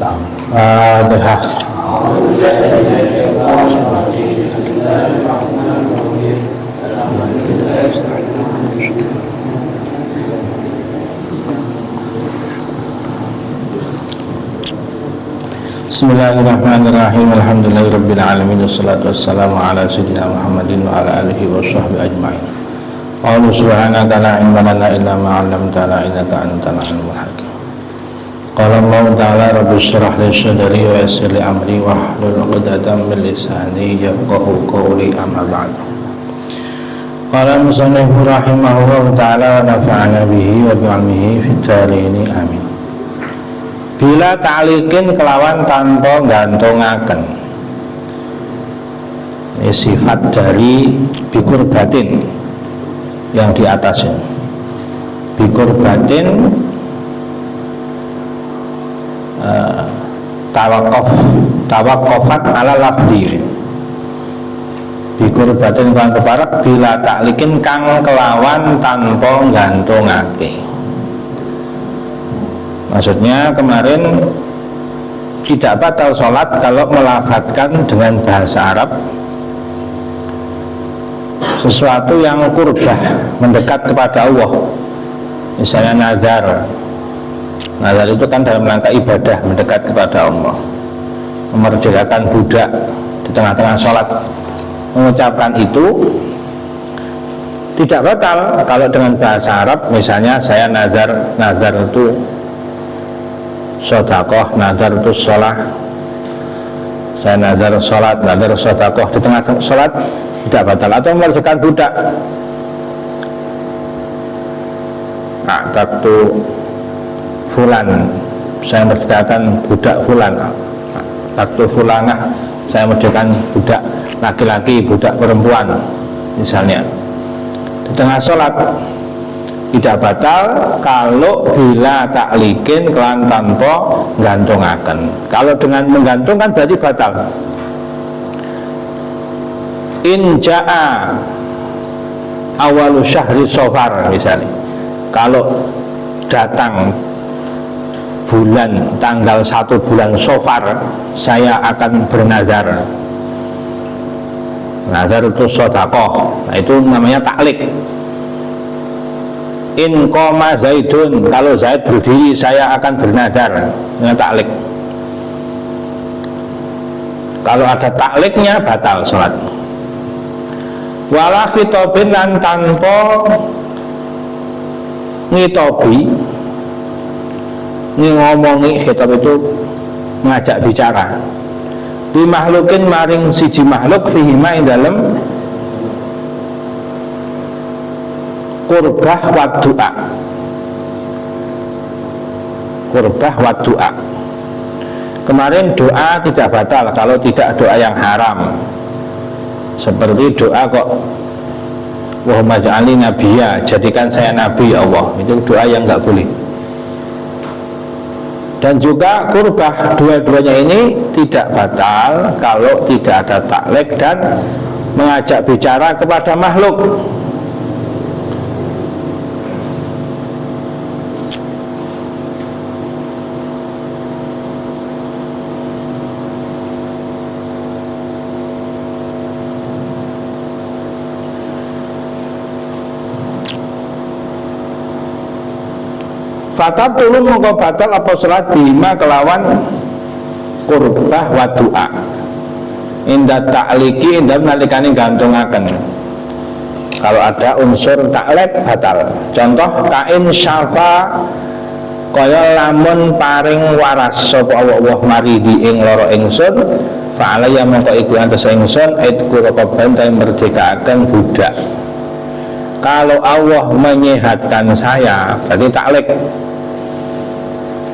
Fatihah. Bismillahirrahmanirrahim. Alhamdulillahirabbil alamin wassalatu wassalamu ala sayyidina Muhammadin wa ala alihi washabbihi ajmain. Qala subhanaka la ilma lana illa ma 'allamtana innaka antal alimul hakim. Qala Allah ta'ala rabbi shrah li sadri wa yassir li amri wahlul 'uqdatam min lisani yafqahu qawli amma ba'd. Qala musannif rahimahullah ta'ala wa nafa'ana bihi wa bi'ilmihi fid dharain amin. Bila ta'liqin kelawan tanpa gantungaken. Ini sifat dari bikur batin yang di atasnya. Bikur batin tawakofat ala lafdi. Bikur batin kelawan keparak bila ta'liqin kang kelawan tanpa gantungake. Maksudnya kemarin tidak batal sholat kalau melafadzkan dengan bahasa Arab sesuatu yang kurbah, mendekat kepada Allah. Misalnya nazar. Nazar itu kan dalam rangka ibadah, mendekat kepada Allah, memerdekakan budak di tengah-tengah sholat. Mengucapkan itu tidak batal kalau dengan bahasa Arab. Misalnya saya nazar, nazar itu sodakoh, nazar itu sholat. Saya nazar sholat, nazar sodakoh di tengah sholat tidak batal. Atau memerdekakan budak. Nah, taktu fulan, saya merdekakan budak fulan. Taktu fulanah, saya merdekakan budak laki-laki, budak perempuan, misalnya di tengah sholat. Tidak batal kalau bila ta'liqin kelan tanpa gantungaken. Kalau dengan menggantungkan berarti batal. In ja'a awalu syahri safar misalnya. Kalau datang bulan tanggal 1 bulan Safar, saya akan bernazar. Nazar itu sedekah. Nah, itu namanya ta'liq. In qoma Zaidun, kalau Zaid berdiri saya akan bernazar, dengan ta'liq. Kalau ada ta'liqnya batal sholat. Wala khitobin lan tanpa ngitobi, ngomongi. Khitab itu mengajak bicara. Di makhlukin maring siji makhluk fihima ing dalem kurbah wa du'a. Kurbah wa du'a. Kemarin doa tidak batal kalau tidak doa yang haram. Seperti doa kok Allahumma ja'alni nabiyya, jadikan saya nabi ya Allah. Itu doa yang enggak boleh. Dan juga kurbah, dua-duanya ini tidak batal kalau tidak ada ta'liq dan mengajak bicara kepada makhluk. Fatab tulung mongko batal apa salat bima kelawan kurbah wa du'a. Inda ta'liqi inda nalikane gantungaken. Kalau ada unsur ta'liq batal. Contoh kain syafa kaya lamun paring waras sapa Allah maridi ing lara ingsun fa alaya mongko iku atas ingsun aitku apa bantai merdekakan budak. Kalau Allah menyehatkan saya berarti ta'liq,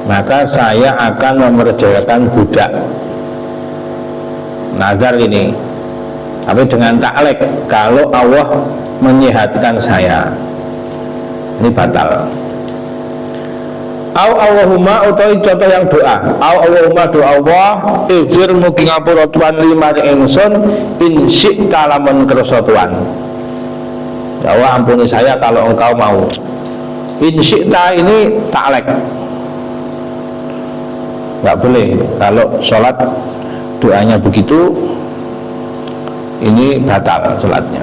maka saya akan memerdekakan budak. Nazar ini, tapi dengan ta'liq. Kalau Allah menyehatkan saya, ini batal. Au Allahumma utawi contoh yang doa. Au Allahumma doa Allah izir mugi ngapura tuan lima ingsun in syi'ta lamun kersa tuan. Ya Allah ampuni saya kalau engkau mau. In syi'ta ini ta'liq. nggak boleh. Kalau sholat doanya begitu, ini batal sholatnya.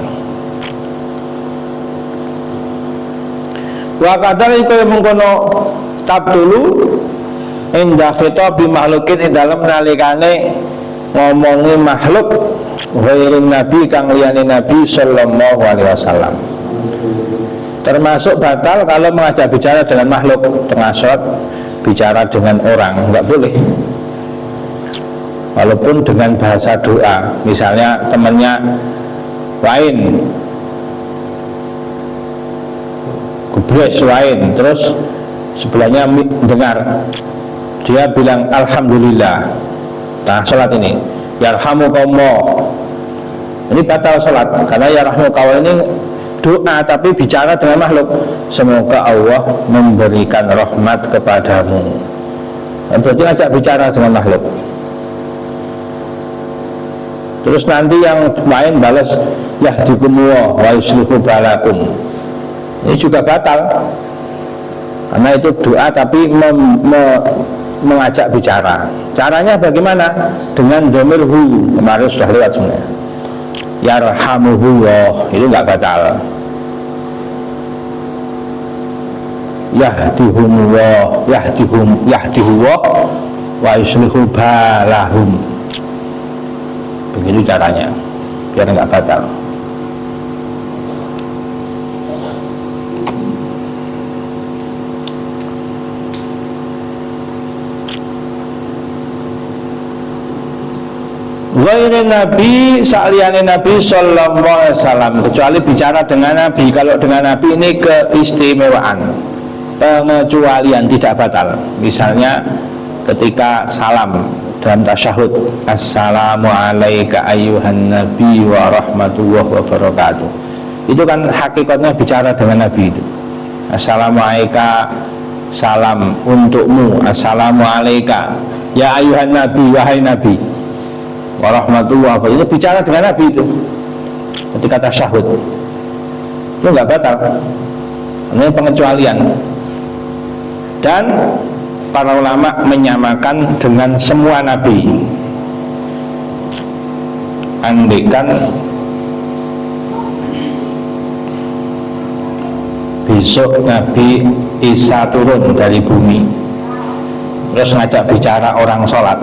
Wa kadzalika mengkono tabdulu indah khitab bi makhlukin ing dalem nalikane ngomongi makhluk ghairin nabi kang liyane nabi sallallahu alaihi wasallam. Termasuk batal kalau mengajak bicara dengan makhluk, tengah sholat bicara dengan orang, nggak boleh. Walaupun dengan bahasa doa, misalnya temannya wain, kubres wain, terus sebelahnya dengar, dia bilang alhamdulillah, nah sholat ini yarhamukallah, ini batal sholat karena yarhamukallah ini doa tapi bicara dengan makhluk. Semoga Allah memberikan rahmat kepadamu, berarti ngajak bicara dengan makhluk. Terus nanti yang main balas yahdikumullah wa yuslihu balakum, ini juga batal karena itu doa tapi mengajak bicara. Caranya bagaimana? Dengan dhamir hu, kemarin sudah lewat sebenarnya. Yarhamuhullah, itu nggak batal. Yahdihumullah, yahdihullah wa yuslihu balahum, begitu caranya biar nggak batal. Ghairi nabi, sa'liyane nabi sallallahu alaihi wasallam, kecuali bicara dengan nabi. Kalau dengan nabi ini keistimewaan, pengecualian, tidak batal. Misalnya ketika salam dalam tasyahud, assalamu alayka ayyuhan nabi wa rahmatullahi wa barakatuh, itu kan hakikatnya bicara dengan nabi itu. Assalamu alayka, salam untukmu, assalamu alayka ya ayyuhan nabi, wahai nabi, warahmatullahi wabarakatuh, itu bicara dengan nabi itu ketika tasyahud, itu nggak batal. Ini pengecualian. Dan para ulama menyamakan dengan semua nabi. Andaikan besok Nabi Isa turun dari bumi, terus ngajak bicara orang sholat,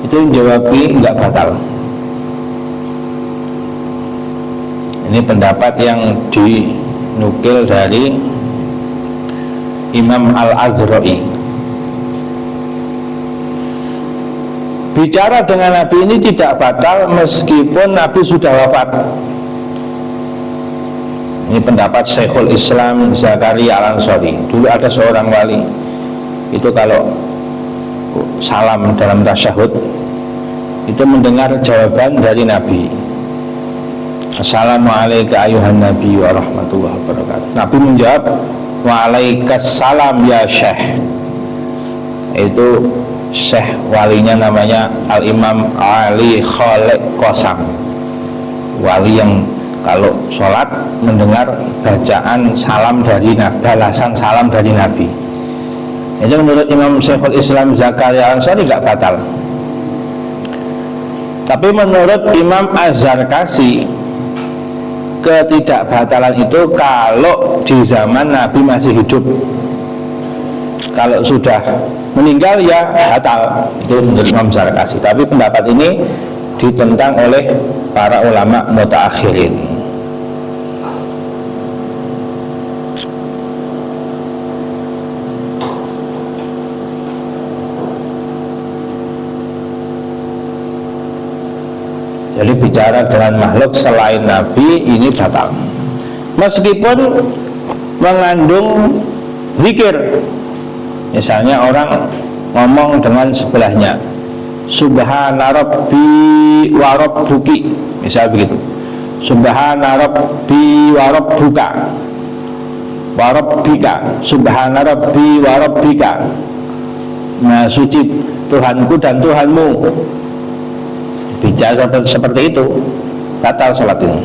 itu jawabi nggak batal. Ini pendapat yang dinukil dari Imam Al-Azra'i. Bicara dengan Nabi ini tidak batal meskipun Nabi sudah wafat. Ini pendapat Syekhul Islam Zakaria Al-Ansari. Dulu ada seorang wali, itu kalau salam dalam tasyahud itu mendengar jawaban dari Nabi, assalamualaikum ayuhan nabi wa rahmatullahi wabarakatuh. Nabi menjawab waalaikumsalam ya syekh. Itu syekh walinya namanya Al-Imam Ali Khalid Qasam, wali yang kalau sholat mendengar bacaan salam dari Nabi, balasan salam dari Nabi. Itu menurut Imam Syekhul Islam Zakaria Al-Ansari tidak batal. Tapi menurut Imam Az-Zarkasi, ketidakbatalan itu kalau di zaman Nabi masih hidup. Kalau sudah meninggal ya batal, itu menurut Imam Az-Zarkasi. Tapi pendapat ini ditentang oleh para ulama mutaakhirin. Jadi bicara dengan makhluk selain Nabi ini batal, meskipun mengandung zikir. Misalnya orang ngomong dengan sebelahnya, subhana rabbi wa rabbuki, misal begitu, subhana rabbi wa rabbuka wa rabbika, subhana rabbi wa rabbika, nah suci Tuhanku dan Tuhanmu. Bicara seperti itu batal sholat ini.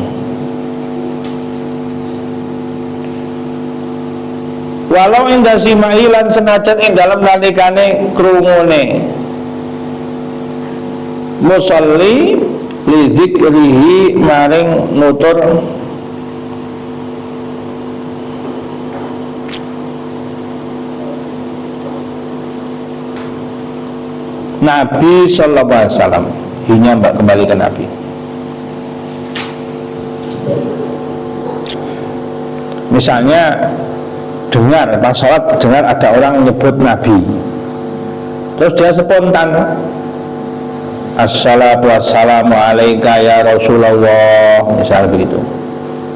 walau inda simai lan senajan ing dalem nalikane krungune musolli li dzikrihi maring nutur Nabi sallallahu alaihi wasallam. Hinya mbak kembali ke Nabi. Misalnya dengar pas sholat, dengar ada orang menyebut Nabi, terus dia spontan assalatu wassalamu alaika ya Rasulullah, misalnya begitu,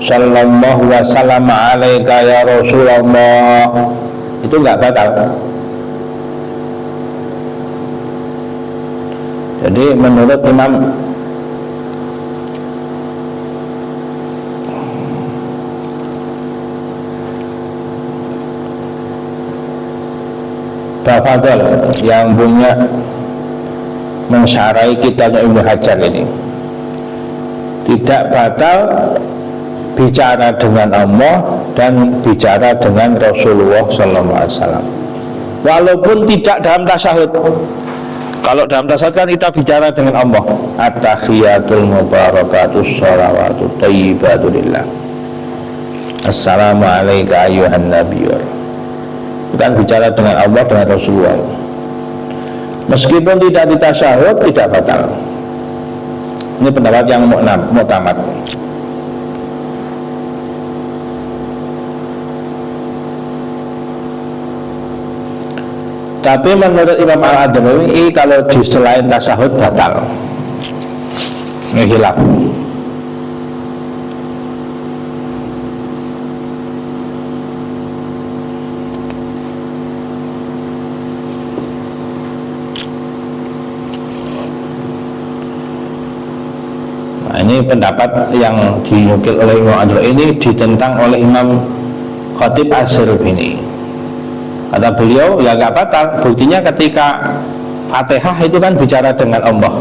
sallallahu wasallam alaika ya Rasulullah, itu enggak batal. Jadi menurut Imam Bafadol yang punya mensyarai kitabnya Ibnu Hajar ini, tidak batal bicara dengan Allah dan bicara dengan Rasulullah sallallahu alaihi wasallam, walaupun tidak dalam tasyahud. Kalau dalam tasyahud kan kita bicara dengan Allah, at-tahiyatul mubarakatus shalawatut thayyibatu lillah, assalamu alayka ayyuhan nabiyyu, kan bicara dengan Allah, dengan Rasulullah. Meskipun tidak ditasyahud, tidak batal. Ini pendapat yang mu'tamad. Tapi menurut Imam Al-Adnawi, kalau di selain tasyahud batal. Ini khilaf. Ini pendapat yang dinukil oleh Imam Adnawi ini ditentang oleh Imam Khatib Asy-Syarbini. Kata beliau, ya gak batal. Buktinya ketika Fatihah itu kan bicara dengan Allah,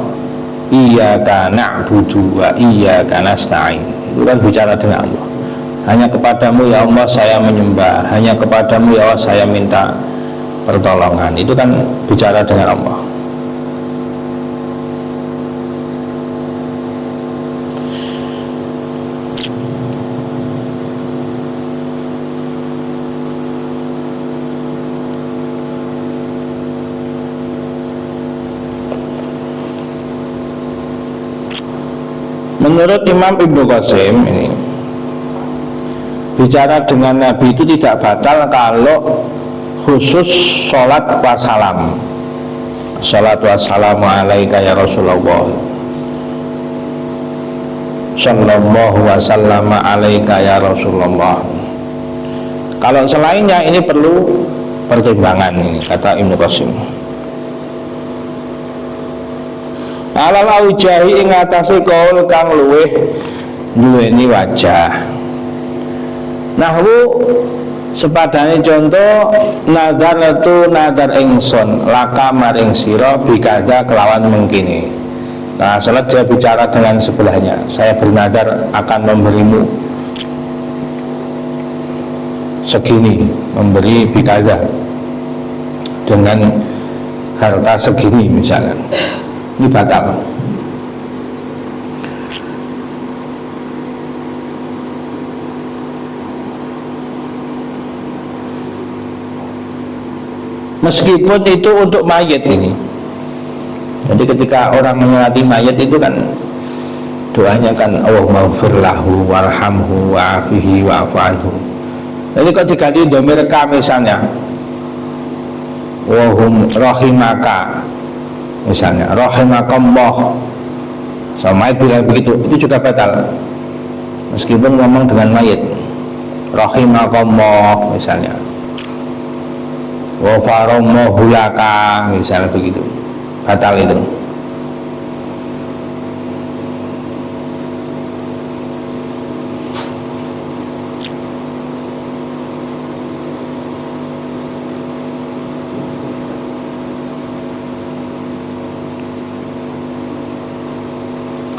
iyyaka na'budu wa iyyaka nasta'in, itu kan bicara dengan Allah. Hanya kepadamu ya Allah saya menyembah, hanya kepadamu ya Allah saya minta pertolongan. Itu kan bicara dengan Allah. Menurut Imam Ibnu Qasim ini, bicara dengan Nabi itu tidak batal kalau khusus sholat wassalam, sholat wassalamu alaika ya Rasulullah, sallallahu wasallam alaika ya Rasulullah. Kalau selainnya ini perlu pertimbangan, ini kata Ibnu Qasim. Alal aujahi ing atase kaul kang luweh duweni wajah. Nahwu sepadane contoh nadaratu nadar ingsun laka maring sira bikada kelawan mengkini. Nah, salat dia bicara dengan sebelahnya, saya bernadar akan memberimu segini, memberi bikada dengan harta segini misalnya. Ini batal. Meskipun itu untuk mayat ini. Jadi ketika orang menyolati mayat itu kan doanya kan Allahumma ighfir lahu warhamhu wa'afihi wa'fu anhu. Jadi kalau diganti dhamir ka misalnya, wahum rahimaka misalnya, rahimakallah, sama mayat bilang begitu, itu juga batal meskipun ngomong dengan mayat. Rahimakallah misalnya, wa farammahu laka misalnya begitu, batal itu.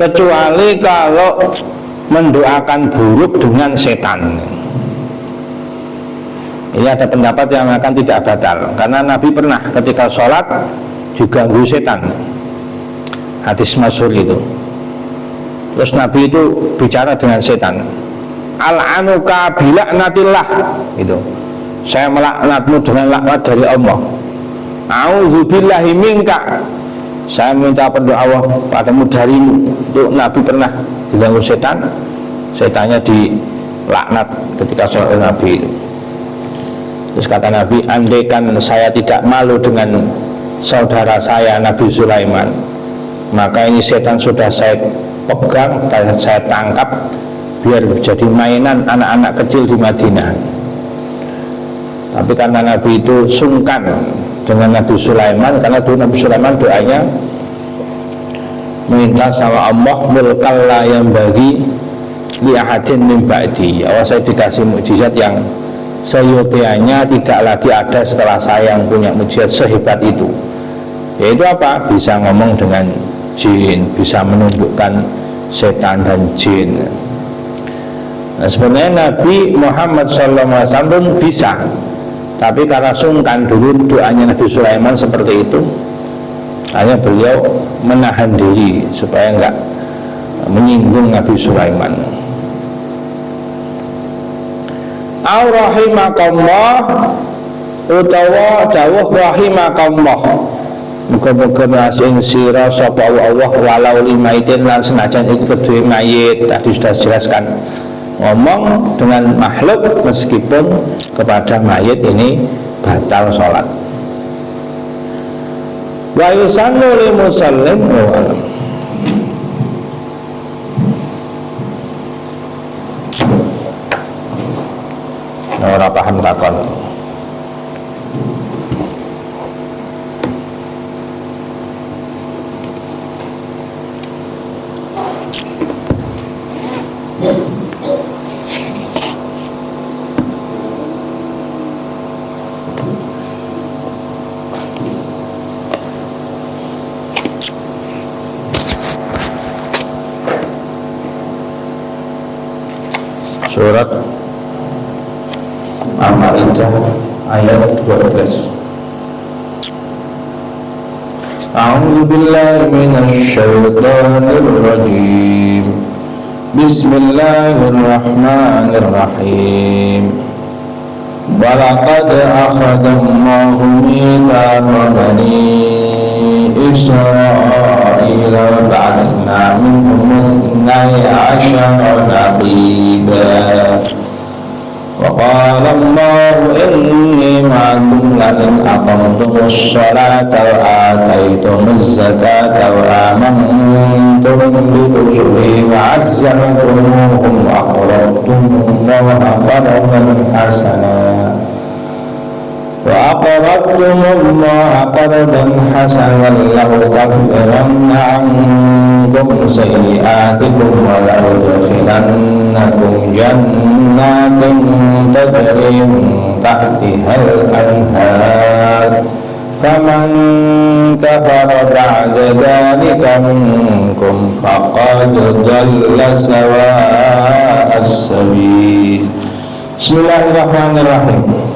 Kecuali kalau mendoakan buruk dengan setan. Ini ada pendapat yang akan tidak batal, karena Nabi pernah ketika sholat diganggu setan, hadis masyhur itu. Terus Nabi itu bicara dengan setan, al-anuka bila'natillah, gitu. Saya melaknatmu dengan laknat dari Allah. A'udzubillahi minka, saya minta berdoa Allah padamu darimu. Itu Nabi pernah diganggu setan, setannya dilaknat ketika sholat Nabi itu. Terus kata Nabi, andaikan saya tidak malu dengan saudara saya Nabi Sulaiman, maka ini setan sudah saya pegang, saya tangkap, biar jadi mainan anak-anak kecil di Madinah. Tapi karena Nabi itu sungkan dengan Nabi Sulaiman, karena dulu Nabi Sulaiman doanya minta sama Allah, mulkal la yang bagi li ahadin min ba'di. Saya dikasih mukjizat yang seyogianya tidak lagi ada setelah saya, yang punya mukjizat sehebat itu. Yaitu apa? Bisa ngomong dengan jin, bisa menundukkan setan dan jin. Nah, sebenarnya Nabi Muhammad SAW bisa, tapi karena sungkan dulu doanya Nabi Sulaiman seperti itu, hanya beliau menahan diri supaya enggak menyinggung Nabi Sulaiman. Au rahimakallah, utawa dawuh rahimakallah, muga-muga nasing sira sapa Allah walau limaitin lan senajan iku kedue mayit. Tadi sudah jelaskan, ngomong dengan makhluk meskipun kepada mayit ini batal sholat. Wa yusannu lil muslim wa alam. Ora paham takon. Surat Al-Maidah ayat 12. A'udzu billahi minasy syaithanir rajim. Bismillahirrahmanirrahim. Wa laqad akhadha Allahu mitsaqa bani Israila wa ba'atsna minhum ithnay 'ashara naqiba. وقال الله إني معكم لئن أقمتم الصلاة وآتيتم الزكاة وآمنتم برسلي وعزرتموهم وأقرضتم الله قرضا حسنا لأكفرن عنكم سيئاتكم ولأدخلنكم جنات تجري من تحتها الأنهار فمن كفر بعد ذلك منكم فقد ضل سواء السبيل. Bismillahirrahmanirrahim.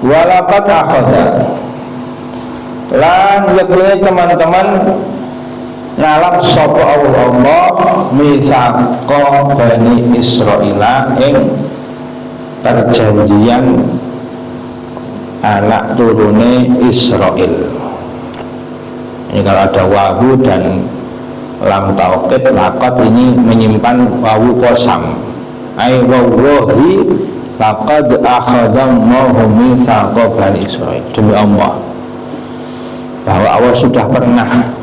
Walaqad akhadha, lan yakni teman-teman ngalap sapa Allah mitsaqa bani Israila ing perjanjian anak turune Israel. Ini kalau ada wawu dan lam taukid, laqad ini menyimpan wawu qasam. Ai wallahi laqad akhadha Allahu mitsaqa bani Israil, demi Allah bahwa Allah sudah pernah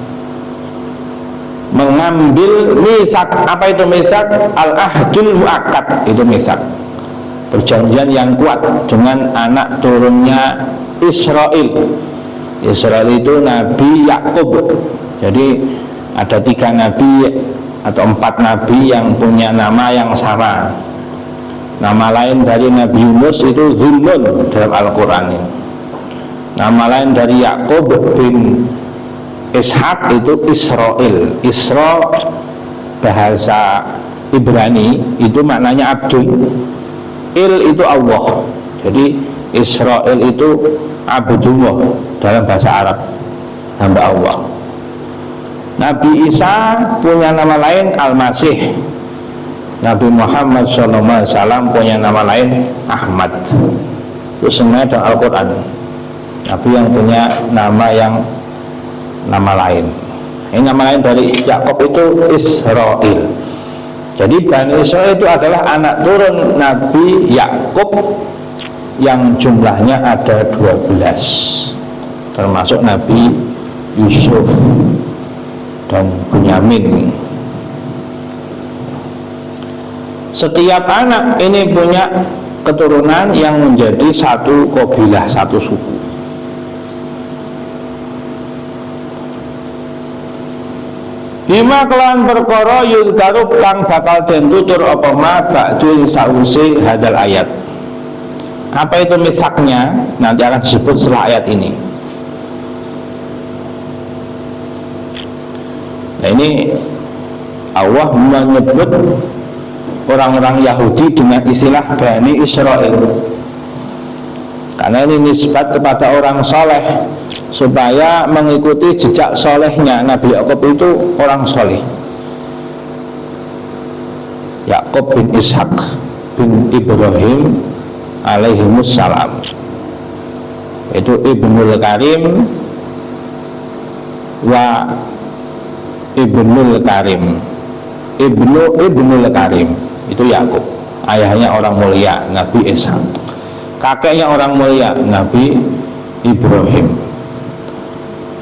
mengambil mitsak. Apa itu mitsak? Al-ahdul muakkad, itu mitsak, perjanjian yang kuat dengan anak turunnya Israel. Israel itu Nabi Yakub. Jadi ada 3 nabi atau 4 nabi yang punya nama yang sama. Nama lain dari Nabi Yunus itu Zulmun dalam Al-Quran. Nama lain dari Yakub bin Ishak itu Israel. Isra bahasa Ibrani itu maknanya abdul, il itu Allah. Jadi Israel itu abdullah dalam bahasa Arab, hamba Allah. Nabi Isa punya nama lain Al-Masih. Nabi Muhammad SAW punya nama lain Ahmad. Itu semuanya dalam Al-Quran. Nabi yang punya nama lain. Ini nama lain dari Yakub itu Israel. Jadi Bani Israel itu adalah anak turun Nabi Yakub yang jumlahnya ada 12, termasuk Nabi Yusuf dan Bunyamin. Setiap anak ini punya keturunan yang menjadi satu kabilah, satu suku. Bima kelawan perkara yudkaru kang bakal den tutur apa ma ba'du sause hadal ayat. Apa itu mitsaknya? Nanti akan disebut setelah ayat ini. Nah, ini Allah menyebut orang-orang Yahudi dengan istilah Bani Israel, karena ini nisbat kepada orang soleh, supaya mengikuti jejak solehnya. Nabi Yakub itu orang soleh. Yakub bin Ishak bin Ibrahim alaihimussalam, itu Ibnul Karim wa Ibnul Karim. Ibnul Karim itu Yakub, ayahnya orang mulia Nabi Ishak, kakeknya orang mulia Nabi Ibrahim.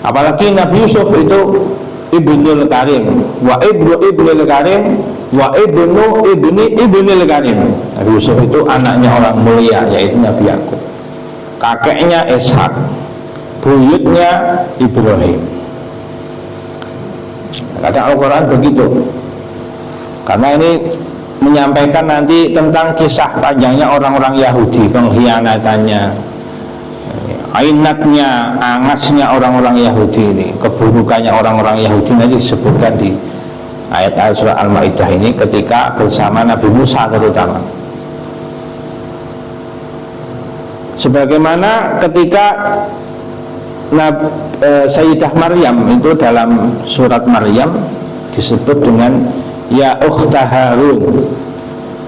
Apalagi Nabi Yusuf itu Ibnul Karim wa Ibnul Karim wa Ibnul Karim. Nabi Yusuf itu anaknya orang mulia, yaitu Nabi Yakub, kakeknya Ishak, buyutnya Ibrahim. Kadang Al-Quran begitu, karena ini menyampaikan nanti tentang kisah panjangnya orang-orang Yahudi, pengkhianatannya, ainatnya, angasnya orang-orang Yahudi ini, keburukannya orang-orang Yahudi nanti disebutkan di ayat-ayat surah Al-Maidah ini ketika bersama Nabi Musa terutama. Sebagaimana ketika Sayyidah Maryam itu dalam surat Maryam disebut dengan ya ukhta Harun,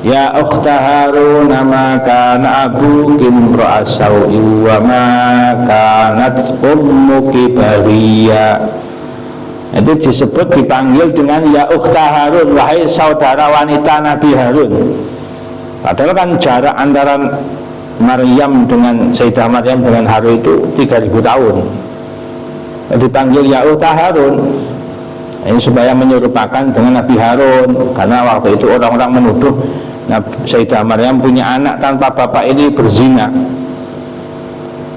ya ukhta Harun ma kana abuki imra'a sau'in wa ma kanat ummuki baghiya. Itu disebut, dipanggil dengan ya ukhta Harun, wahai saudara wanita Nabi Harun. Padahal kan jarak antara Maryam dengan Sayyidah Maryam dengan Harun itu 3000 tahun. Dipanggil ya ukhta Harun, ini supaya menyerupakan dengan Nabi Harun, karena waktu itu orang-orang menuduh Sayyidah Maryam punya anak tanpa bapak ini berzina.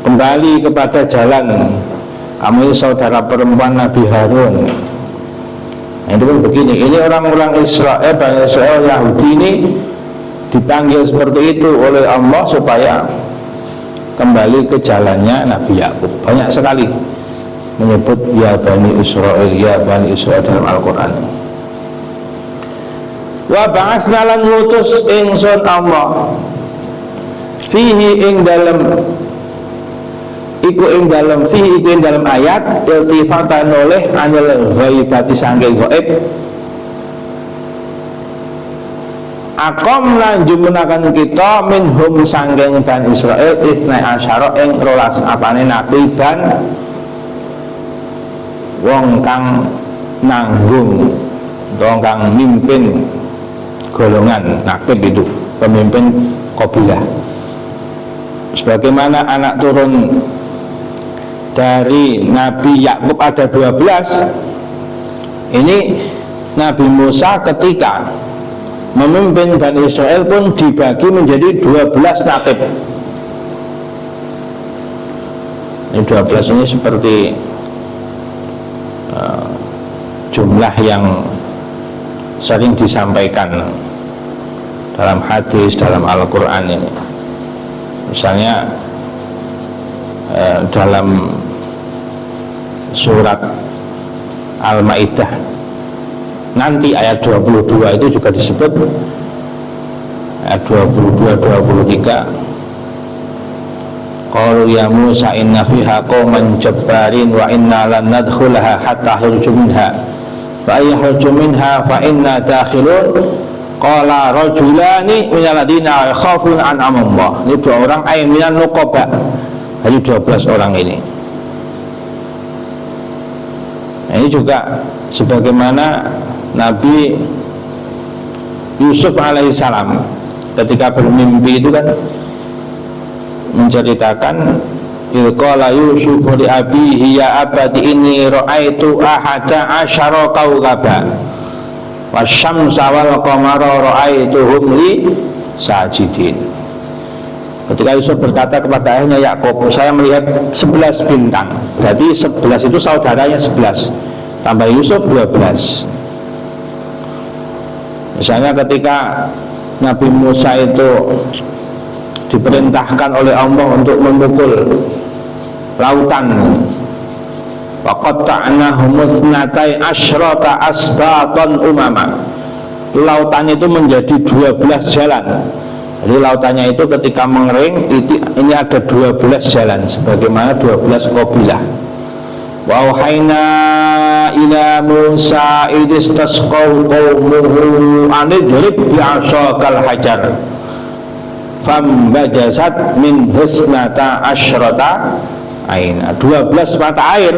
Kembali kepada jalan, kamu ini saudara perempuan Nabi Harun. Nah, itu pun begini, ini orang-orang Israel, Bani Israel Yahudi ini dipanggil seperti itu oleh Allah supaya kembali ke jalannya Nabi Yakub. Banyak sekali menyebut ya Bani Israel, ya Bani Israel dalam Al-Quran. Wa ba'atsna lan ngutus ingsun Allah fihi ing dalem iku ing dalem fihi iku ing dalem ayat iltifatan oleh anil ghaibati sangge gaib. Akom lan jumunakan kita minhum sanggeng Bani Israel isnai asyara ing 12 apane naqiban, wong kang nanggung, wong kang mimpin golongan. Naqib itu pemimpin kabilah. Sebagaimana anak turun dari Nabi Yakub ada 12, ini Nabi Musa ketika memimpin Bani Israel pun dibagi menjadi 12 naqib. Ini 12 ini seperti jumlah yang sering disampaikan dalam hadis, dalam Al-Quran ini. Misalnya dalam surat Al-Maidah, nanti ayat 22 itu juga disebut, ayat 22 23, qalu ya Musa inna fiha qauman jabbarin wa inna lan nadkhulaha hatta yakhruju minha fa yakhruju minha fa inna dakhilun qala rajulani minal ladina yakhafuna an'ama Allah. Ini dua orang ay minan nuqaba, jadi 12 orang ini. Nah, ini juga sebagaimana Nabi Yusuf alaihissalam ketika bermimpi itu kan menceritakan qala Yusuf li abihi ya abati inni ra'aitu ahada asyara kawkaba wasyamsa wal qamara ra'aituhum li sajidin. Ketika Yusuf berkata kepada ayahnya Yakub, saya melihat 11 bintang. Berarti 11 itu saudaranya 11 tambah Yusuf 12. Misalnya ketika Nabi Musa itu diperintahkan oleh Allah untuk memukul lautan, waqatta'nahum itsnatai asyrata asbatan umama. Lautan itu menjadi 12 jalan. Jadi lautannya itu ketika mengering ini ada 12 jalan sebagaimana 12 qabilah. Wa auhayna ila Musa idistasqaw qaumuhu anidrib bi'asakal hajar fambajasat min husnata asyrata aina. 12 mata air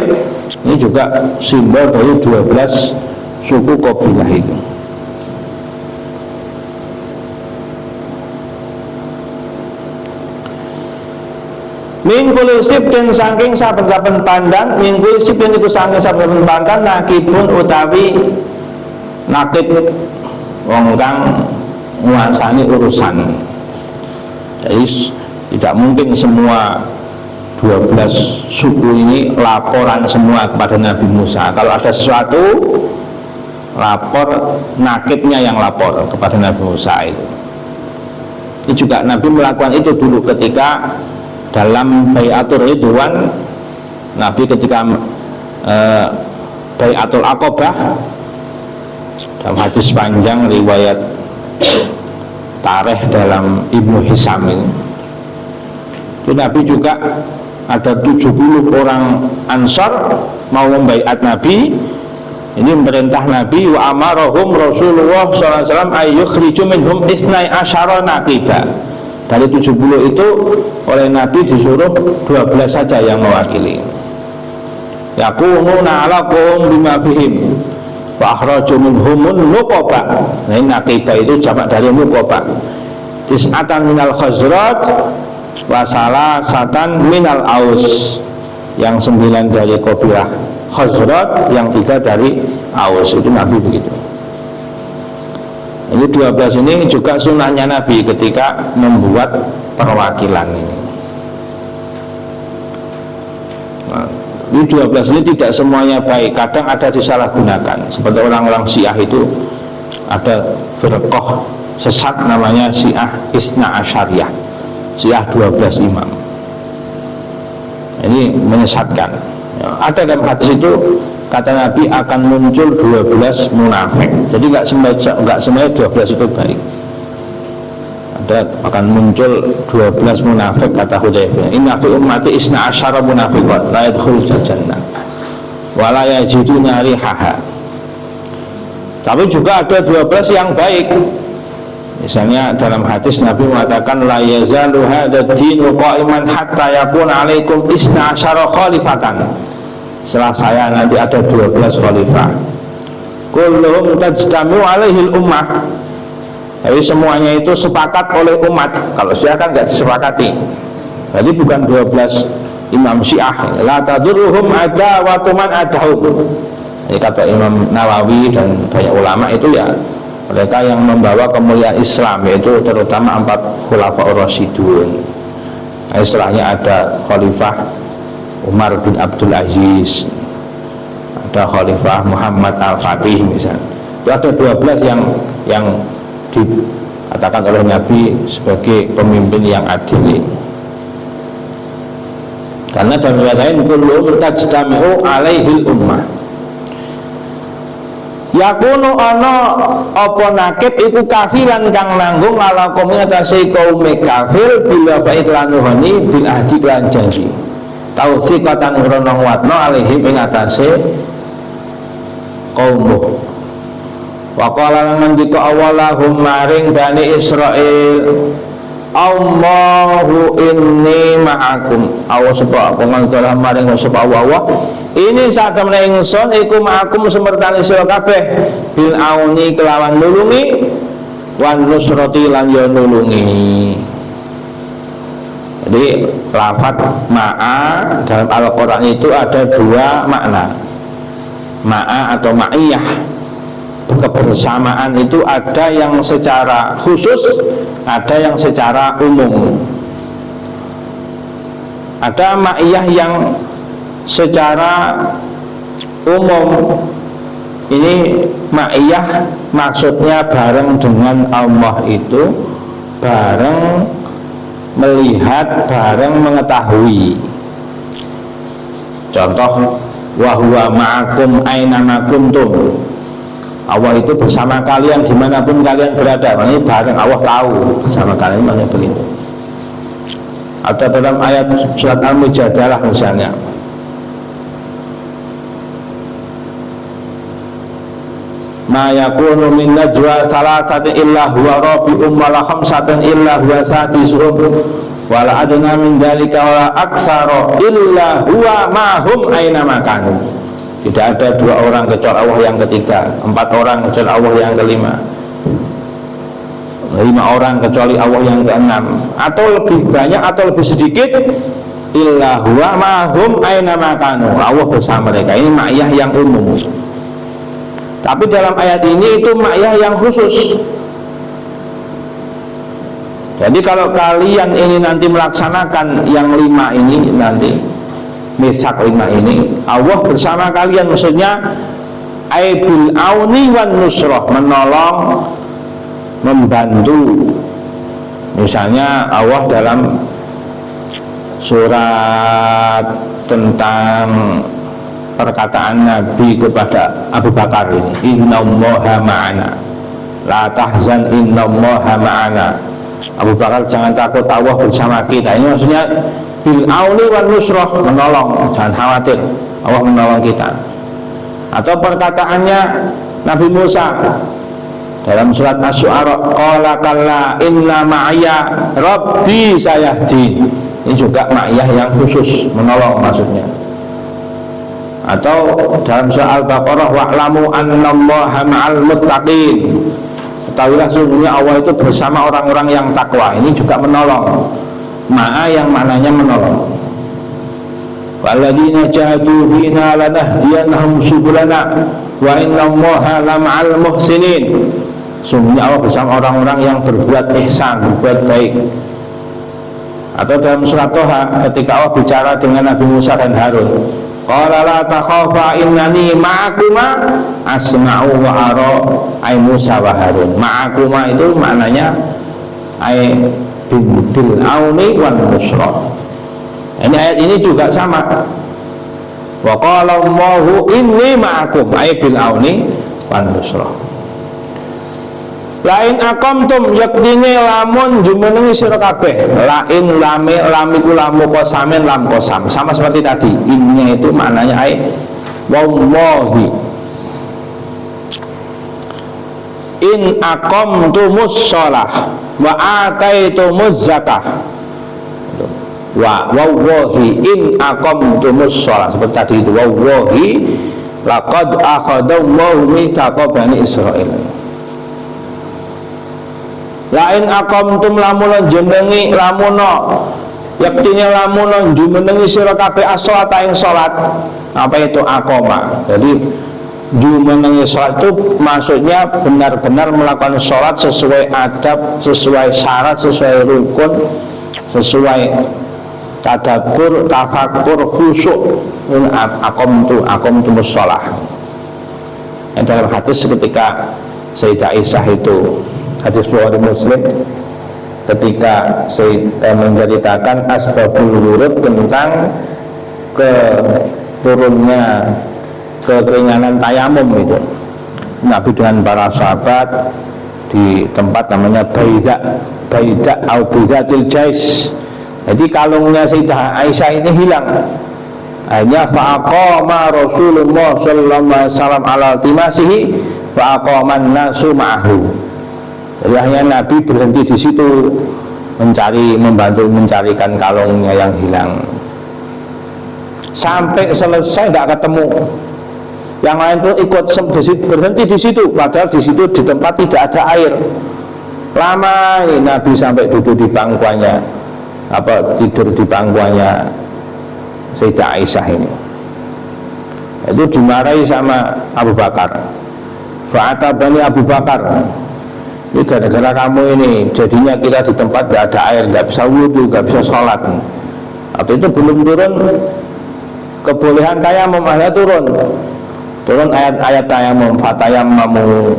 ini juga simbol dari 12 suku qabilah itu. Mingkul sibtin saking saben-saben pandang, mingkul sibtin iku saking saben-saben pandang nakibun utawi nakib wong kang nguasani urusan. Jadi tidak mungkin semua 12 suku ini laporan semua kepada Nabi Musa. Kalau ada sesuatu lapor, nakibnya yang lapor kepada Nabi Musa itu. Ini juga Nabi melakukan itu dulu ketika dalam Bai'atul Ridwan. Nabi ketika Bai'atul Aqabah, dalam hadis panjang riwayat tarikh dalam Ibnu Hisam ini, itu Nabi juga ada 70 orang Ansar mau membaiat Nabi. Ini perintah Nabi, wa amarahum Rasulullah SAW ayyukhriju minhum isnai asyara naqiba. Dari 70 itu oleh Nabi disuruh 12 saja yang mewakili. Yakununa ala qaum bima fihim wa akhraju minhumun nuqaba. Nah, ini naqiba itu jamak dari nuqaba. Tis'atan minal khazraj wa salasatan minal aus. Yang 9 dari qabilah Khazraj, yang 3 dari Aus. Itu Nabi begitu. Ini 12 ini juga sunnahnya Nabi ketika membuat perwakilan ini. Nah, ini 12 ini tidak semuanya baik, kadang ada disalahgunakan. Seperti orang-orang Syiah itu ada firqah sesat namanya Syiah Isna Asyariyah, Syiah 12 imam. Ini menyesatkan. Ada dalam hadis itu kata Nabi akan muncul 12 munafik. Jadi enggak semuanya 12 itu baik. Ada akan muncul 12 munafik kata Hudzaifah. Inna fi ummati isna asyara munafiqat la yadkhulul jannah wa la yajiduna rihaha. Tapi juga ada 12 yang baik. Misalnya dalam hadis Nabi mengatakan la yazalu hadzal dinu qa'iman hatta yakuna 'alaikum isna asyara khalifatan. Setelah saya nanti ada 12 khalifah. Kulluhum tajtami'u 'alaihi al-ummah. Jadi semuanya itu sepakat oleh umat. Kalau Syiah kan enggak disepakati. Jadi bukan 12 imam Syiah. La tadurruhum adawatu man adahum. Ini kata Imam Nawawi dan banyak ulama itu ya, mereka yang membawa kemuliaan Islam, yaitu terutama 4 khulafaur rasyidun. Istilahnya ada Khalifah Umar bin Abdul Aziz, ada Khalifah Muhammad Al-Fatih misalnya. Itu ada 12 yang dikatakan oleh Nabi sebagai pemimpin yang adil. Karena dalam riwayat lain kullu tajtami'u alaihil ummah. yakunu ana apa nakib iku kafilan kang nanggung ala kaum atase kaum kafir bila fa iklan nuhani bil ahdi lan janji tausiqatan rono watno alaihi ing atase kaum wa qala lan ngendika awalahum maring Bani Israil Allahu inni ma'akum awas sebab pengalah maring sebab Allah ini saat temen ingsun iku ma'akum semertane sira kabeh bil auni kelawan nulungi wan nusrati lan ya nulungi. Jadi lafaz ma'a dalam Al-Qur'an itu ada dua makna, ma'a atau ma'iyah. Kebersamaan itu ada yang secara khusus, ada yang secara umum. Ada ma'iyah yang secara umum. Ini ma'iyah maksudnya bareng dengan Allah itu, bareng melihat, bareng mengetahui. Contoh, wa huwa ma'akum aina kuntum. Allah itu bersama kalian dimanapun kalian berada. Ini bareng Allah tahu bersama kalian mana begitu. Atau dalam ayat surat Al-Mujadalah misalnya, ma yakunu min najwa salasatin illa huwa rabi'um wala khamsatin illa huwa sadisuhum wala adna min dalika wala aksara illa huwa ma'hum aina makanu. Tidak ada dua orang kecuali Allah yang ketiga, empat orang kecuali Allah yang kelima, lima orang kecuali Allah yang keenam, atau lebih banyak atau lebih sedikit, illa huwa ma'hum aina makanu. Allah bersama mereka. Ini ma'iyah yang umum. Tapi dalam ayat ini itu ma'iyah yang khusus. Jadi kalau kalian ini nanti melaksanakan yang lima ini nanti, misak lima ini, Allah bersama kalian, maksudnya aibil auni wan nusrah, menolong, membantu. Misalnya Allah dalam surat tentang perkataan Nabi kepada Abu Bakar ini, innallaha ma'ana la tahzan innallaha ma'ana. Abu Bakar jangan takut, Allah bersama kita. Ini maksudnya bil auni wan nusrah, menolong, jangan khawatir, Allah menolong kita. Atau perkataannya Nabi Musa dalam surat Asy-Syu'ara, qala kalla inna ma'aya rabbi sayahdin. Ini juga ma'iyah yang khusus, menolong maksudnya. Atau dalam surah Al-Baqarah, wa'lamu annallaha ma'al muttaqin. Ketahuilah sesungguhnya Allah itu bersama orang-orang yang takwa. Ini juga menolong. Ma'a yang maknanya menolong. Walladzina jahadu fina lanahdiyannahum subulana wa innallaha lama'al muhsinin. Sungguhnya Allah bersama orang-orang yang berbuat ihsan, berbuat baik. Atau dalam surat Toha ketika Allah bicara dengan Nabi Musa dan Harun, qala la takhafa innani ma'akuma asma'u wa ara. Ai Musa wa Harun, ma'akuma itu maknanya ai bil auni wan nusrah. Ini ayat ini juga sama. Wa qala Allahu inni ma'akum ay bil auni wan nusrah. Lain aqamtum yaktine lamun jumenengi sira kabeh. Lain lame lamiku lamu kosamen lam kosam. Sama seperti tadi. Innya itu maknanya ay wallahi. In aqamtumus shalah wa ataitumuz zakah. Wa wallahi in aqamtumus shalah, seperti tadi itu, wallahi laqad akhadallahu mitsaqa bani Israil. Lain aqamtum lamun jenengi lamuno yaktine lamun jumenengi sira kabeh as-shalata ing salat. Apa itu aqama? Jadi jumenengi salat itu maksudnya benar-benar melakukan salat sesuai adab, sesuai syarat, sesuai rukun, sesuai tadabbur, tafakur, khusyuk. Aqamtu shalah. Dalam hadis ketika Sayyidah Aisyah itu, hadis Bukhari Muslim, ketika menceritakan asbabul wurud tentang keturunnya kekeringanan tayamum itu, Nabi dengan para sahabat di tempat namanya Baida au Bidatil Jais. Jadi kalungnya Sayyidah Aisyah ini hilang. Hanya faqama Rasulullah sallallahu alaihi wasallam ala timasihi wa aqaman nasu ma'ahu. Jadi hanya Nabi berhenti di situ membantu mencarikan kalungnya yang hilang. Sampai selesai tidak ketemu. Yang lain pun ikut berhenti di situ, padahal di situ di tempat tidak ada air. Lama Nabi sampai duduk di pangkuannya, tidur di pangkuannya Sayyidah Aisyah ini. Itu dimarahi sama Abu Bakar. Fa'atabani Abu Bakar, ini gara-gara kamu ini jadinya kita di tempat tidak ada air, tidak bisa wudhu, tidak bisa sholat. Atau itu belum turun kebolehan tayamum, ada turun ayat-ayat tayamum, fatayammamu,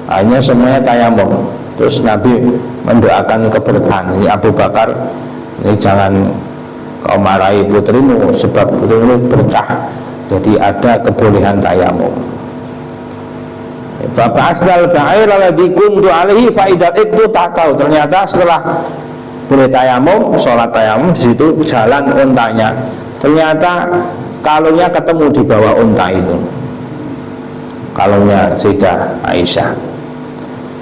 hanya semuanya tayamum. Terus Nabi mendoakan keberkahan. Ini Abu Bakar, ini jangan kau marahi putrimu, sebab putrimu berkah, jadi ada kebolehan tayamum. Fa'asdal ba'ir alladhi kuntu alaihi fa'idat itu tak tahu. Ternyata setelah boleh tayamum, sholat tayamum, di situ jalan untanya. Ternyata kalungnya ketemu di bawah unta itu, kalungnya Sayyidah Aisyah.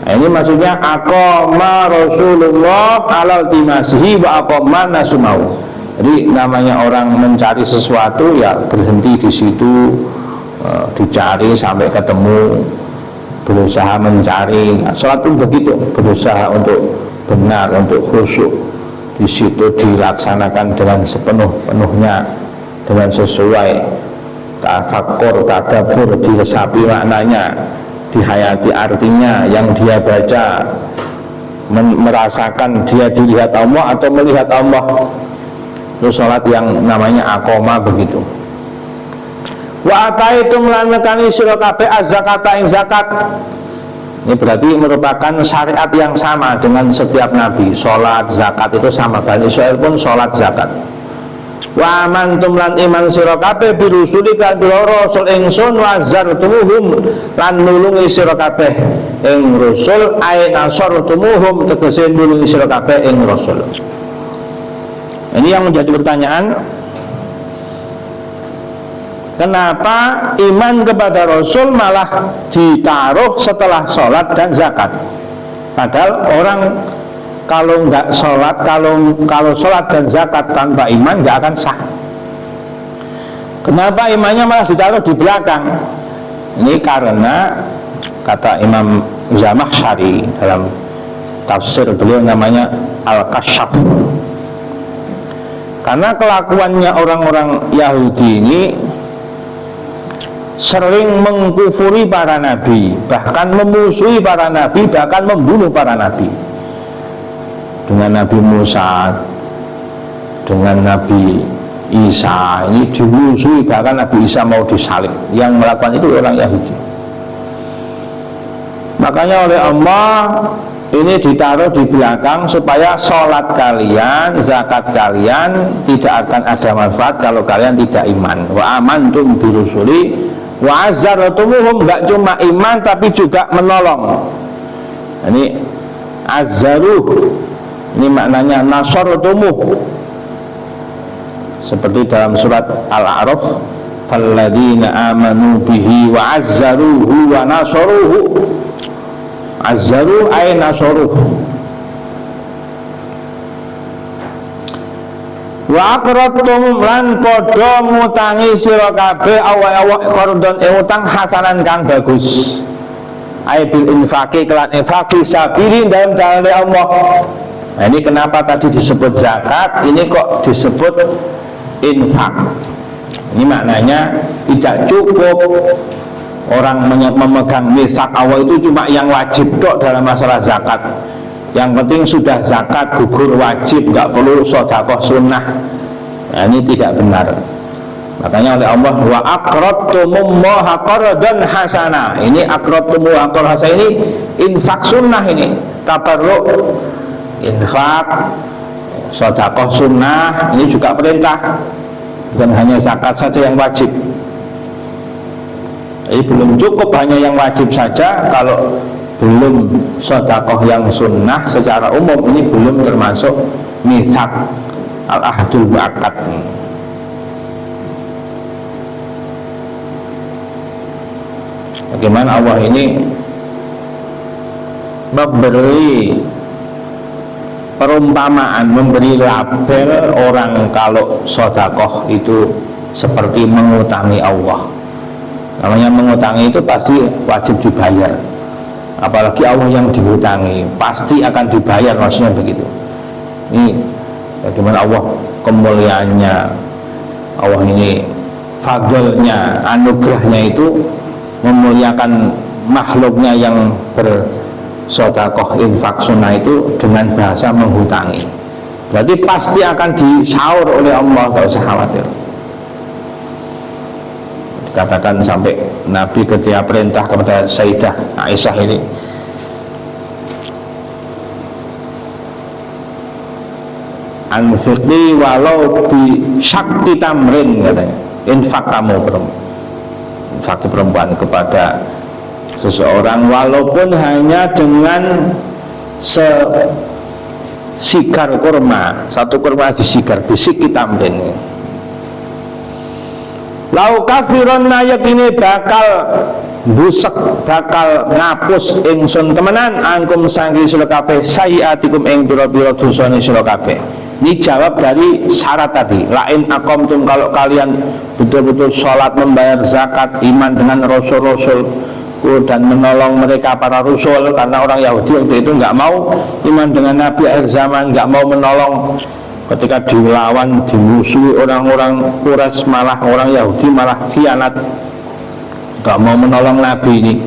Nah, ini maksudnya aqama Rasulullah alal timasihi wa aqama nasumau. Jadi namanya orang mencari sesuatu ya berhenti di situ, dicari sampai ketemu, berusaha mencari. Nah, sholat pun begitu, berusaha untuk benar, untuk khusyuk. Di situ dilaksanakan dengan sepenuh-penuhnya, dengan sesuai tafakkur, tadabbur, diresapi maknanya, dihayati artinya yang dia baca, merasakan dia dilihat Allah atau melihat Allah. Itu sholat yang namanya aqoma begitu. Wa ataitum lan nekani sira kabeh az-zakata ing zakat. Ini berarti merupakan syariat yang sama dengan setiap nabi. Sholat, zakat itu sama. Bani Israil pun sholat, zakat. Wa amantum lan iman sira kabeh birusuli kan rasul ingsun wa zartumuhum lan nulungi sira kabeh ing rasul ay nasartumuhum tegese nulungi sira kabeh ing rasul. Ini yang menjadi pertanyaan, kenapa iman kepada Rasul malah ditaruh setelah sholat dan zakat? Padahal orang kalau nggak sholat, kalau sholat dan zakat tanpa iman nggak akan sah. Kenapa imannya malah ditaruh di belakang? Ini karena kata Imam Zamakhsyari dalam tafsir beliau namanya Al-Kashaf. Karena kelakuannya orang-orang Yahudi ini sering mengkufuri para nabi, bahkan memusuhi para nabi, bahkan membunuh para nabi. Dengan Nabi Musa, dengan Nabi Isa, ini dimusuhi, bahkan Nabi Isa mau disalib. Yang melakukan itu orang Yahudi. Makanya oleh Allah ini ditaruh di belakang supaya sholat kalian, zakat kalian tidak akan ada manfaat kalau kalian tidak iman. Wa amantum birusuli wa azzartumuhum, enggak cuma iman tapi juga menolong. Ini azzaruh, ini maknanya nasartumuh. Seperti dalam surat Al-A'raf, falladzina amanu bihi wa azzaruhu wa nasaruhu. Azzaru ay nasaruh. Wa aqradtum lan padha ngutangi sira kabeh awak-awak qardon utang hasanan kang bagus. Ay bil infaqi kelan infaq fisabilillah dalam jalan Allah. Nah, ini kenapa tadi disebut zakat, ini kok disebut infak. Ini maknanya tidak cukup orang memegang misak awal itu cuma yang wajib dok dalam masalah zakat. Yang penting sudah zakat gugur wajib, nggak perlu sedekah sunnah. Nah, ini tidak benar. Makanya oleh Allah wa aqradtumullaha qardan hasana. Ini aqradtumullaha qardan hasana, ini infak sunnah, ini tabarruk, infak, sedekah sunnah, ini juga perintah, bukan hanya zakat saja yang wajib. Jadi belum cukup hanya yang wajib saja, kalau belum sedekah yang sunnah secara umum ini belum termasuk mitsaq al-ahdul mu'akkad. Bagaimana Allah ini memberi perumpamaan, memberi label orang kalau sedekah itu seperti mengutangi Allah. Namanya mengutangi itu pasti wajib dibayar, apalagi Allah yang dihutangi pasti akan dibayar, maksudnya begitu. Ini bagaimana Allah kemuliaannya, Allah ini fadlnya, anugerahnya itu memuliakan makhluknya yang bersedekah infak sunnah itu dengan bahasa menghutangi. Berarti pasti akan disaur oleh Allah, tak usah khawatir. Katakan sampai Nabi ketika perintah kepada Sayyidah Aisyah ini, anfiqi walau bi syakti tamrin, katanya, infak kamu perempuan kepada seseorang walaupun hanya dengan sesikar kurma, satu kurma disikar, bisik tamrin. Lau kafiron yakini bakal busek, bakal ngapus ingsun temenan angkum sanggi sira kabeh sayiatikum ing pira-pira dosane sira kabeh. Ini jawab dari syarat tadi. Lain aqamtum, kalau kalian betul-betul sholat, membayar zakat, iman dengan rasul-rasul dan menolong mereka para rasul, karena orang Yahudi waktu itu nggak mau iman dengan Nabi akhir zaman, nggak mau menolong ketika dilawan, dimusuhi orang-orang Quraisy, malah orang Yahudi malah khianat, gak mau menolong Nabi ini.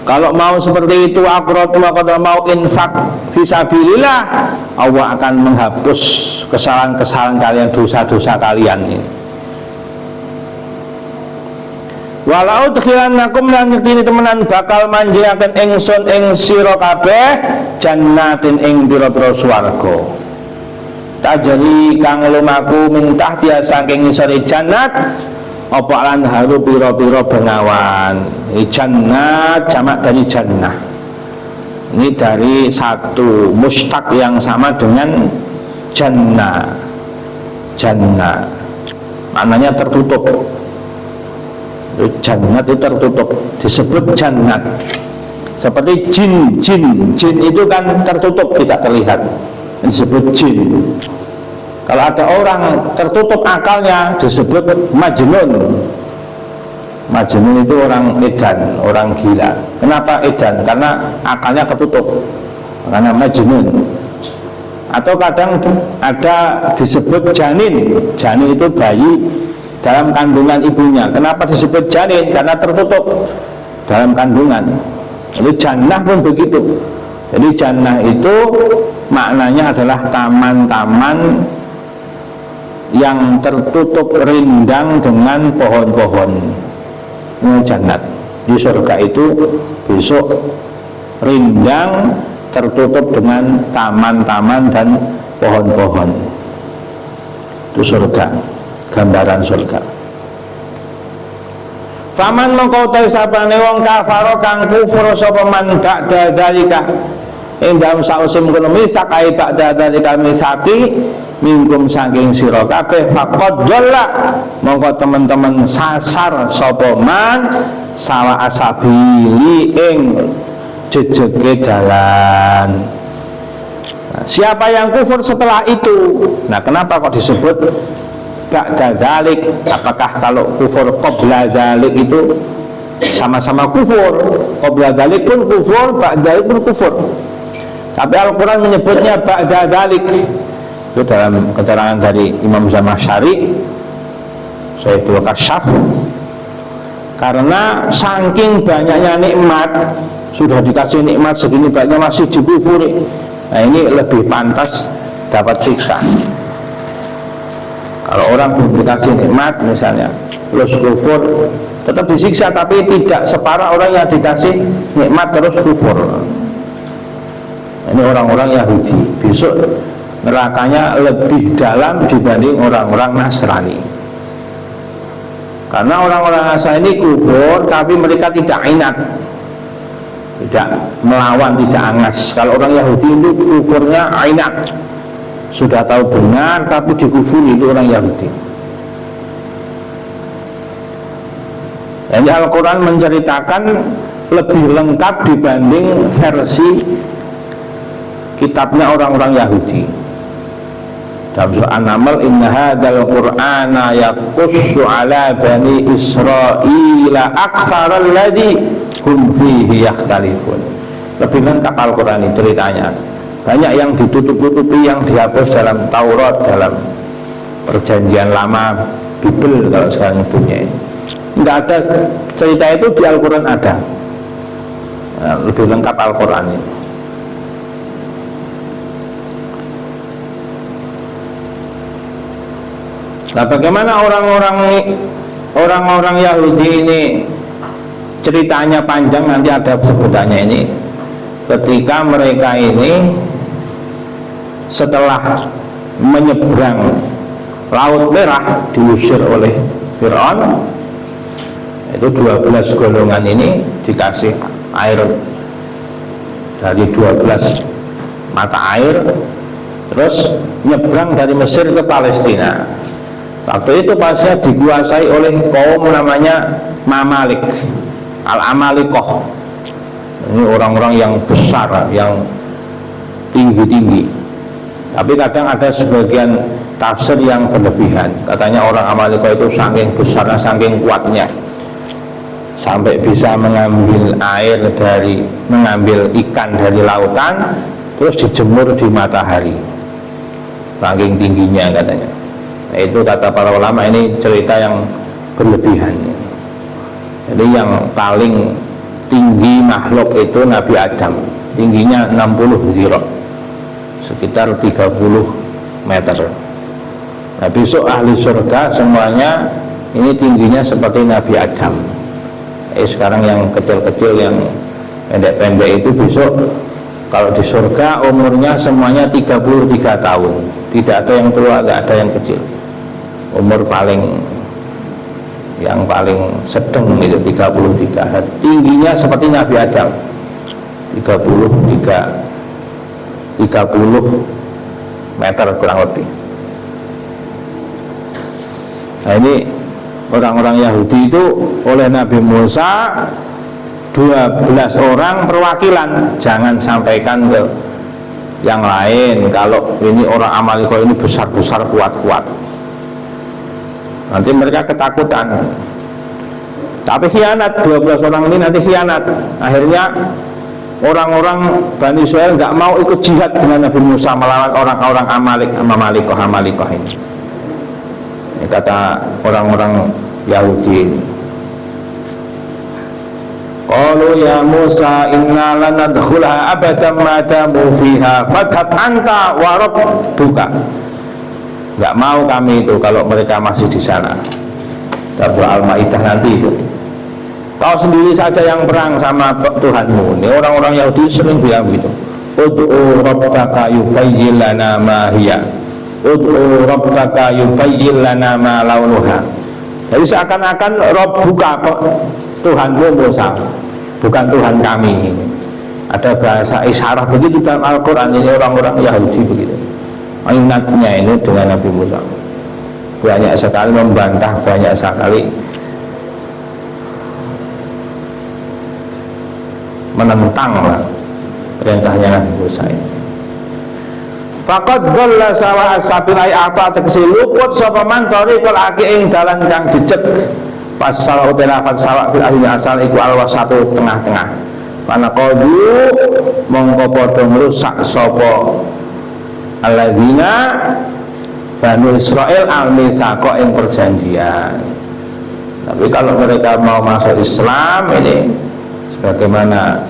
Kalau mau seperti itu, aqratu wa qad mau infak fisabilillah, Allah akan menghapus kesalahan-kesalahan kalian, dosa-dosa kalian ini. Walau tukhilannakum lan yektine temenan bakal manjiaken ingsun ing sira kabeh jannatin ing pira-pira swarga. Tajri kang lumaku mintah dia saking ngisore jannat apa lan haru pira-pira bengawan. Jannat jamak dari jannah. Ini dari satu mustaq yang sama dengan jannah. Jannah maknanya tertutup. Jannat itu tertutup, disebut jannat. Seperti jin itu kan tertutup, tidak terlihat, disebut jin. Kalau ada orang tertutup akalnya disebut majnun. Majnun itu orang edan, orang gila. Kenapa edan? Karena akalnya ketutup, karena majnun. Atau kadang ada disebut janin. Janin itu bayi dalam kandungan ibunya. Kenapa disebut janin? Karena tertutup dalam kandungan. Jadi jannah pun begitu. Jadi jannah itu maknanya adalah taman-taman yang tertutup rindang dengan pohon-pohon. Ini jannat. Di surga itu besok rindang tertutup dengan taman-taman dan pohon-pohon. Itu surga, gambaran surga. Faman mongko ta sapane wong kafaro kang kufur sapa man ba'da dzalika ing dalem sause mengkono misak ae ba'da dzalika misaki minggum saking sira kabeh faqad dhalla mongko teman-teman sasar sapa man sawa asabili ing jejeke dalan. Nah, siapa yang kufur setelah itu? Nah, kenapa kok disebut ba'da dzalik? Apakah kalau kufur qabla dzalik itu sama-sama kufur? Qabla dzalik pun kufur, ba'da dzalik pun kufur. Tapi Al-Quran menyebutnya ba'da dzalik. Itu dalam keterangan dari Imam Zamakhsyari, Sayyidul Kasyaf. Karena saking banyaknya nikmat, sudah dikasih nikmat segini banyak masih dikufuri. Nah, ini lebih pantas dapat siksa. Kalau orang belum dikasih nikmat misalnya terus kufur, tetap disiksa, tapi tidak separah orang yang dikasih nikmat terus kufur. Ini orang-orang Yahudi, besok nerakanya lebih dalam dibanding orang-orang Nasrani. Karena orang-orang Nasrani kufur tapi mereka tidak inat, tidak melawan, tidak angas. Kalau orang Yahudi itu kufurnya inat, sudah tahu benar tapi dikufuri, itu orang Yahudi. Jadi Al-Quran menceritakan lebih lengkap dibanding versi kitabnya orang-orang Yahudi. Dalam surah An-Naml, inna hadzal qur'ana yaqussu ala bani Israila aktsarul ladzi hum fihi yakhtalifun. Lebih lengkap Al-Quran ini ceritanya. Banyak yang ditutup-tutupi, yang dihapus dalam Taurat, dalam Perjanjian Lama, Bible kalau sekarang punya. Tidak ada cerita itu di Al-Quran ada. Nah, lebih lengkap Al-Quran ini. Nah, bagaimana orang-orang Yahudi ini ceritanya panjang, nanti ada sebutannya ini. Ketika mereka ini setelah menyeberang Laut Merah diusir oleh Fir'aun, itu 12 golongan ini dikasih air dari 12 mata air, terus nyebrang dari Mesir ke Palestina. Waktu itu pasnya dikuasai oleh kaum namanya Mamalik, Al-Amalikoh. Ini orang-orang yang besar, yang tinggi-tinggi. Tapi kadang ada sebagian tafsir yang berlebihan. Katanya orang Amalikoh itu saking besarnya, saking kuatnya, sampai bisa mengambil ikan dari lautan, terus dijemur di matahari, saking tingginya katanya. Nah, itu kata para ulama, ini cerita yang berlebihan. Jadi yang paling tinggi makhluk itu Nabi Adam, tingginya 60 ziro, sekitar 30 meter. Nah, besok ahli surga semuanya ini tingginya seperti Nabi Adam. Sekarang yang kecil-kecil, yang pendek-pendek itu besok kalau di surga umurnya semuanya 33 tahun. Tidak ada yang tua, tidak ada yang kecil. Umur yang paling sedang itu 33. Tingginya seperti Nabi Adam, 30 meter kurang lebih. Nah, ini orang-orang Yahudi itu oleh Nabi Musa 12 orang perwakilan, jangan sampaikan ke yang lain kalau ini orang Amalikoh ini besar-besar, kuat-kuat, nanti mereka ketakutan. Tapi khianat, 12 orang ini nanti khianat. Akhirnya orang-orang Bani Israel nggak mau ikut jihad dengan Nabi Musa melawan orang-orang Amalikoh ini. Ini kata orang-orang Yahudi ini. Qalu ya Musa inna lanadkhulaha abadan ma damu fiha fadhhab anta wa rabbuka. Enggak mau kami itu kalau mereka masih di sana. Surah Al-Maidah nanti itu. Kau sendiri saja yang perang sama Tuhanmu. Ini orang-orang Yahudi sering bilang begitu. Ud'u rabbaka yubayyin lana ma hiya. Ud'u rabbaka yubayyin lana ma launuha. Jadi seakan-akan Rabbuka, Tuhanmu Musa, bukan Tuhan kami. Ada bahasa isyarat begitu dalam Al-Quran. Ini orang-orang Yahudi begitu. Ingatnya ini dengan Nabi Musa banyak sekali membantah, banyak sekali menentang perintahnya Nabi Musa ini. Faqad dhalla sawa as-sabil ay ata tegese luput sapa man tariqul aki ing dalan kang jejeg. Pasal utelafat sawa bil ahli asal iku alwasatu tengah-tengah. Karena qadu mongko padha ngrusak sapa alladzina Bani Israel al-misaqo ing perjanjian. Tapi kalau mereka mau masuk Islam ini sebagaimana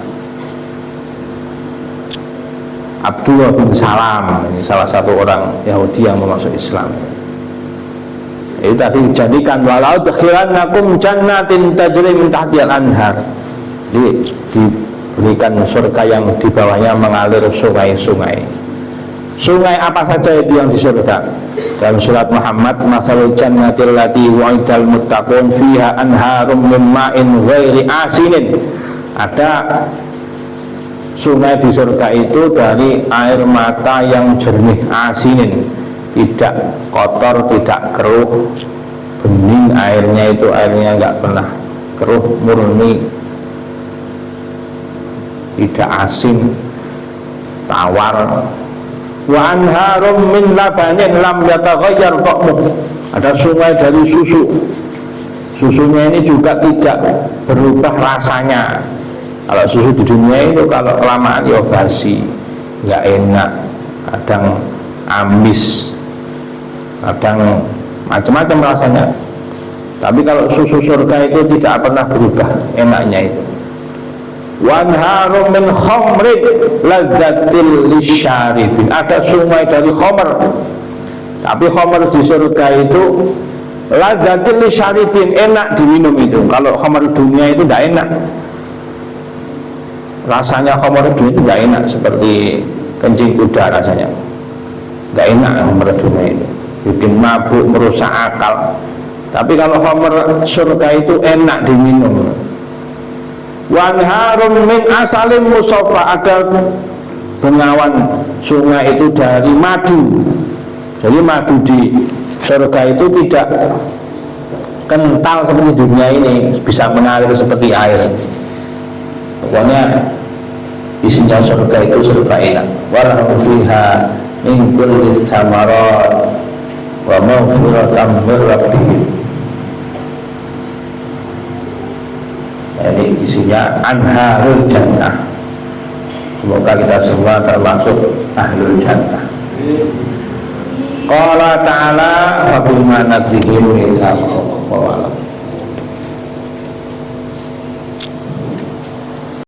Abdullah bin Salam, ini salah satu orang Yahudi yang mau masuk Islam. Itu tadi dijadikan walau dakhilannakum jannatin tajri min tahtihal anhar. Diberikan surga yang di bawahnya mengalir sungai-sungai. Sungai apa saja itu yang di surga? Dalam surat Muhammad, masalul jannatil lati wa'idal muttaqun fiha anharum min ma'in ghairi asinin. Ada sungai di surga itu dari air mata yang jernih, asinin, tidak kotor, tidak keruh, bening airnya itu, airnya nggak pernah keruh, murni, tidak asin, tawar. Wa anharum min labanin lam yataghayyar ta'muh. Ada sungai dari susu. Susunya ini juga tidak berubah rasanya. Kalau susu di dunia itu kalau kelamaan ya basi, nggak enak, kadang amis, kadang macam-macam rasanya. Tapi kalau susu surga itu tidak pernah berubah enaknya itu. Wanharum min khamrin lazzatil lisyaribin. Ada sungai dari khamr, tapi khamr di surga itu lazzatil lisyaribin, enak diminum itu. Kalau khamr dunia itu tidak enak rasanya. Khamr dunia itu tidak enak, seperti kencing kuda rasanya, tidak enak khamr dunia itu, bikin mabuk, merusak akal. Tapi kalau khamr surga itu enak diminum. Wanharum min asalim musaffa. Ada bengawan sungai itu dari madu. Jadi madu di surga itu tidak kental seperti dunia ini, bisa mengalir seperti air. Pokoknya isinya surga itu serba enak. Walahum fiha min kulli samarat wa maghfiratan min rabbihim. Ini isinya anharul jannah. Semoga kita semua termasuk ahlul jannah. Qala ta'ala wa bima nadhihim mitsaqo.